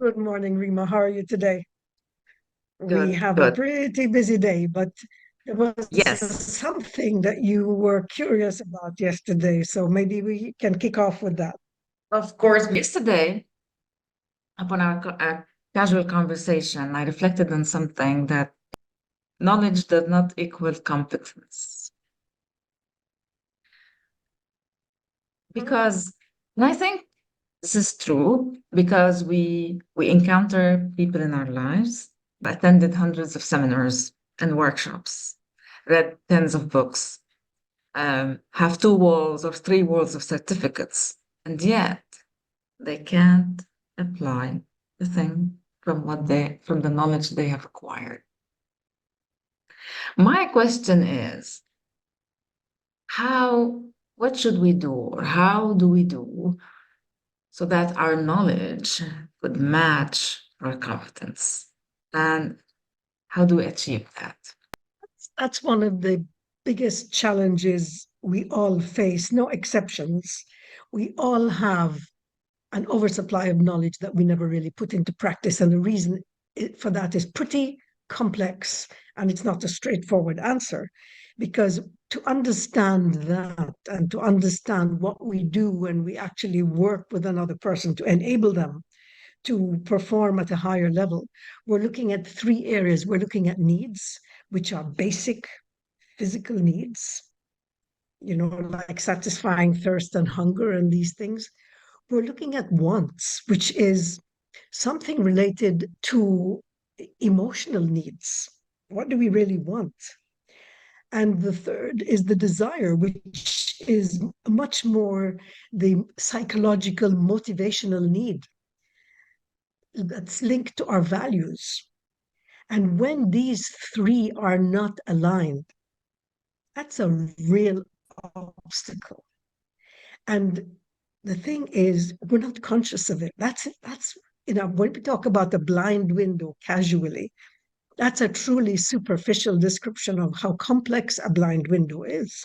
Good morning, Rima. How are you today? We Good, have a good. pretty busy day, but there was Yes, something that you were curious about yesterday, so maybe we can kick off with that. of course. Yesterday, upon our casual conversation, I reflected on something that knowledge does not equal competence. Because, and I think this is true because we encounter people in our lives, attended hundreds of seminars and workshops, read tens of books, have two walls or three walls of certificates, and yet they can't apply the thing from the knowledge they have acquired. My question is how what should we do, or how do we do so that our knowledge could match our competence? And how do we achieve that? That's one of the biggest challenges we all face, no exceptions. We all have an oversupply of knowledge that we never really put into practice. And the reason for that is pretty complex, and it's not a straightforward answer. Because to understand that and to understand what we do when we actually work with another person to enable them to perform at a higher level, we're looking at three areas. We're looking at needs, which are basic physical needs, like satisfying thirst and hunger and these things. We're looking at wants, which is something related to emotional needs. What do we really want? And the third is the desire, which is much more the psychological, motivational need that's linked to our values. And when these three are not aligned, that's a real obstacle. And the thing is, we're not conscious of it. When we talk about the blind window casually, that's a truly superficial description of how complex a blind window is.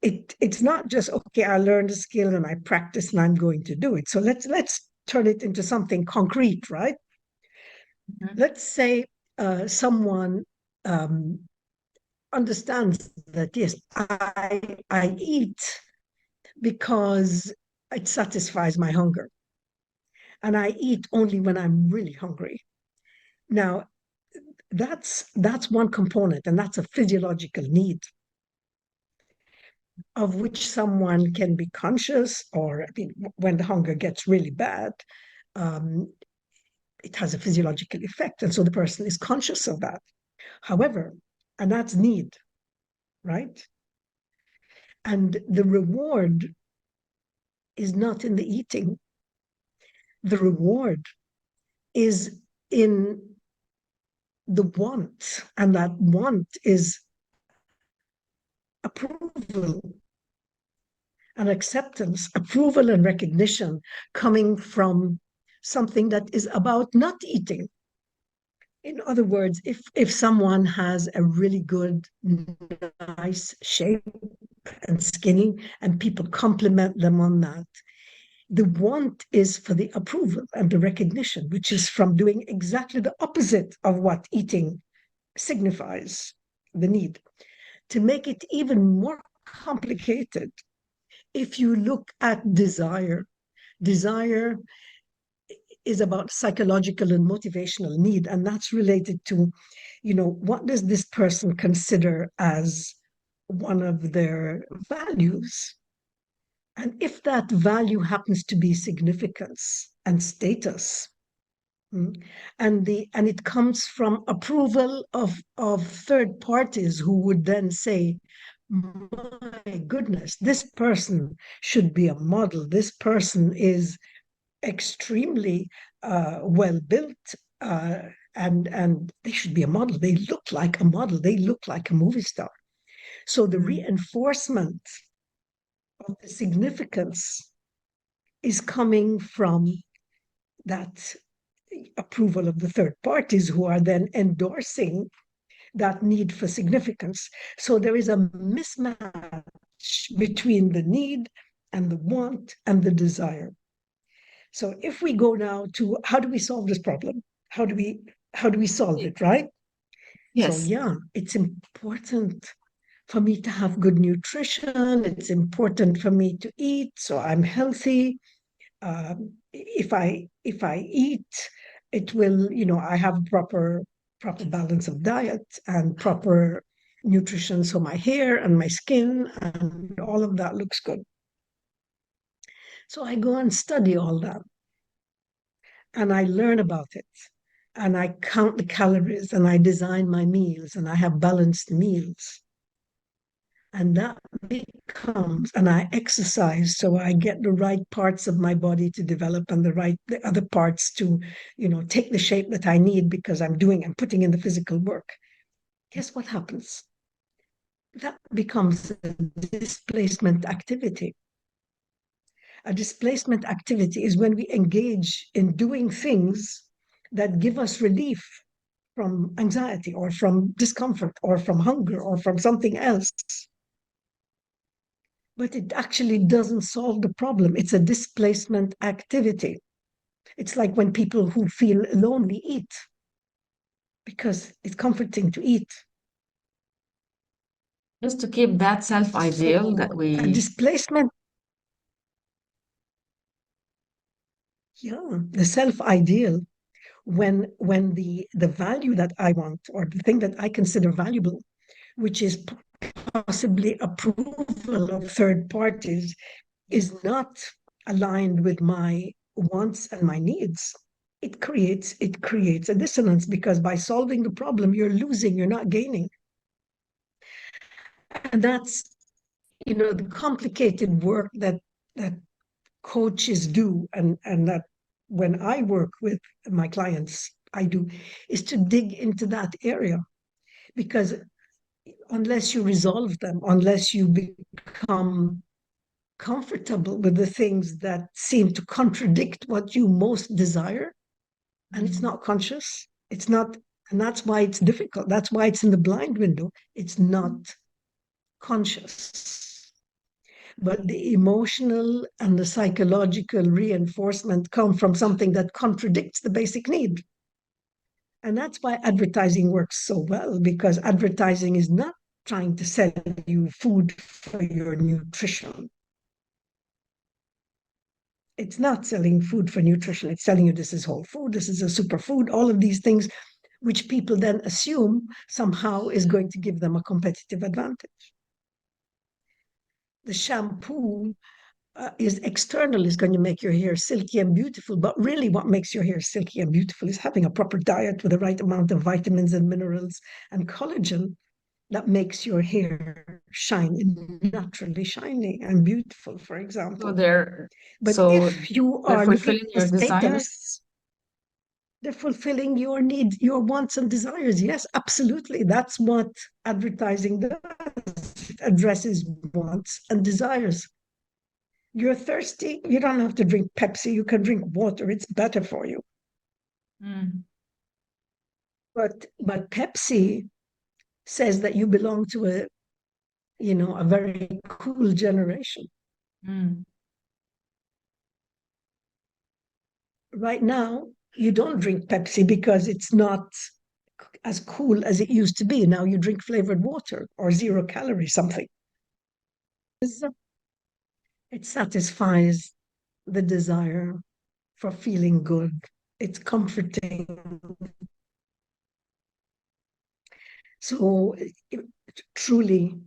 It's not just, okay, I learned a skill and I practice and I'm going to do it. So let's turn it into something concrete, right? Mhm. Let's say someone um, understands that, yes, I eat because it satisfies my hunger. And I eat only when I'm really hungry. Now, that's one component, and that's a physiological need of which someone can be conscious, or I mean, when the hunger gets really bad, um, it has a physiological effect, and so the person is conscious of that. However, and that's need, right? And the reward is not in the eating. The reward is in the want, and that want is approval and acceptance, approval and recognition coming from something that is about not eating. In other words, if someone has a really good, nice shape and skinny, and people compliment them on that, the want is for the approval and the recognition, which is from doing exactly the opposite of what eating signifies, the need. To make it even more complicated, if you look at desire, desire is about psychological and motivational need, and that's related to, what does this person consider as one of their values? And if that value happens to be significance and status, and it comes from approval of third parties who would then say, my goodness, this person should be a model. This person is extremely well built, uh, and they should be a model. They look like a model. They look like a movie star. So the Mm. reinforcement of the significance is coming from that approval of the third parties who are then endorsing that need for significance. So there is a mismatch between the need and the want and the desire. So if we go now to how do we solve this problem? How do we solve it, right? So Yes. yeah, it's important for me to have good nutrition. It's important for me to eat so I'm healthy. If I eat, it will, I have proper balance of diet and proper nutrition so my hair and my skin and all of that looks good. So I go and study all that and I learn about it and I count the calories and I design my meals and I have balanced meals. And that becomes, and I exercise so I get the right parts of my body to develop and the other parts to, take the shape that I need because I'm putting in the physical work. Guess what happens? That becomes a displacement activity. A displacement activity is when we engage in doing things that give us relief from anxiety or from discomfort or from hunger or from something else. But it actually doesn't solve the problem. It's a displacement activity. It's like when people who feel lonely eat because it's comforting to eat. Just to keep that self ideal So that a we, displacement, yeah, the self ideal, when the value that I want or the thing that I consider valuable, which is possibly approval of third parties, is not aligned with my wants and my needs, it creates a dissonance because by solving the problem you're losing, you're not gaining. And that's the complicated work that coaches do and that when I work with my clients I do, is to dig into that area because unless you resolve them, unless you become comfortable with the things that seem to contradict what you most desire, and it's not conscious, it's not, and that's why it's difficult. That's why it's in the blind window. It's not conscious. But the emotional and the psychological reinforcement come from something that contradicts the basic need. And that's why advertising works so well, because advertising is not trying to sell you food for your nutrition. It's not selling food for nutrition. It's telling you this is whole food, this is a superfood, all of these things, which people then assume somehow is going to give them a competitive advantage. The shampoo is external, is going to make your hair silky and beautiful, but really what makes your hair silky and beautiful is having a proper diet with the right amount of vitamins and minerals and collagen that makes your hair shine naturally shiny and beautiful, for so example. they're, But so if you they're are looking fulfilling for your desires. status, they're fulfilling your needs, your wants and desires. Yes, absolutely. That's what advertising does. It addresses wants and desires. You're thirsty, you don't have to drink Pepsi, you can drink water, it's better for you. Mm, But Pepsi says that you belong to a very cool generation. mm, Right now, you don't drink Pepsi because it's not as cool as it used to be. Now you drink flavored water or zero calorie something. It satisfies the desire for feeling good. It's comforting. So, truly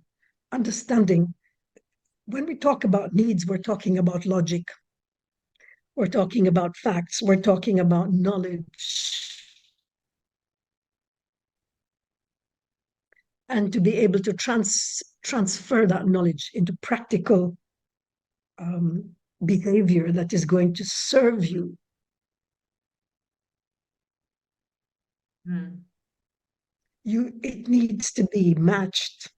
understanding when we talk about needs, we're talking about logic, we're talking about facts, we're talking about knowledge. And to be able to transfer that knowledge into practical behavior that is going to serve you. mm. It needs to be matched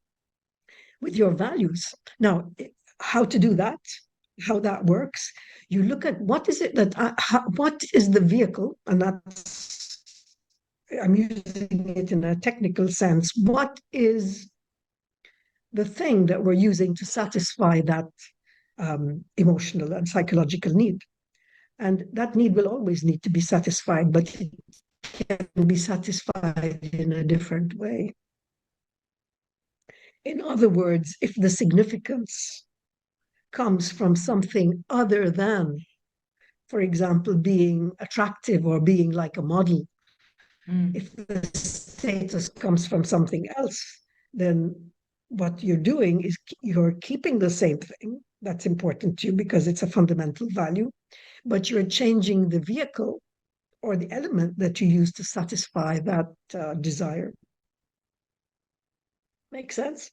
with your values. Now, how to do that, how that works, you look at what is it that what is the vehicle, and that's, I'm using it in a technical sense. What is the thing that we're using to satisfy that emotional and psychological need? And that need will always need to be satisfied, but it can be satisfied in a different way. In other words, if the significance comes from something other than, for example, being attractive or being like a model, if the status comes from something else, then what you're doing is you're keeping the same thing that's important to you because it's a fundamental value, but you're changing the vehicle or the element that you use to satisfy that desire. Make sense?